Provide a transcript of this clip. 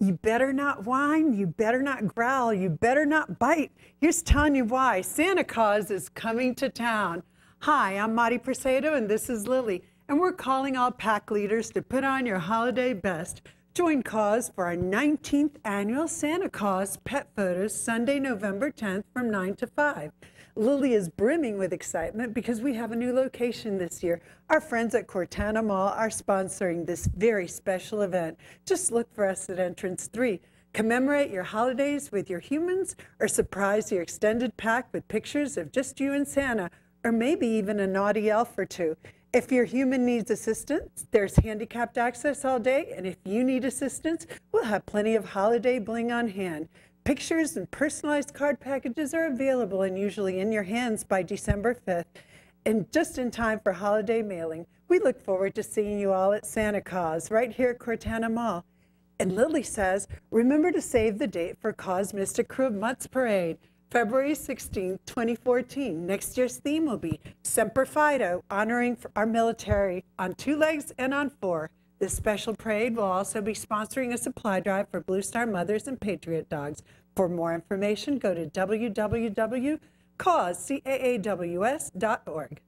You better not whine, you better not growl, you better not bite. Here's telling you why. Santa Claus is coming to town. Hi, I'm Mari Presedo and this is Lily, and we're calling all pack leaders to put on your holiday best. Join Claus for our 19th annual Santa Claus Pet Photos Sunday, November 10th from 9 to 5. Lily is brimming with excitement because we have a new location this year. Our friends at Cortana Mall are sponsoring this very special event. Just look for us at entrance 3. Commemorate your holidays with your humans or surprise your extended pack with pictures of just you and Santa, or maybe even a naughty elf or two. If your human needs assistance, there's handicapped access all day, and if you need assistance, we'll have plenty of holiday bling on hand. Pictures and personalized card packages are available and usually in your hands by December 5th, and just in time for holiday mailing. We look forward to seeing you all at Santa Claus right here at Cortana Mall. And Lily says, remember to save the date for Claus Mystic Crew of Mutts Parade, February 16, 2014. Next year's theme will be Semper Fido, honoring our military on 2 legs and on 4. This special parade will also be sponsoring a supply drive for Blue Star Mothers and Patriot Dogs. For more information, go to www.causecaws.org.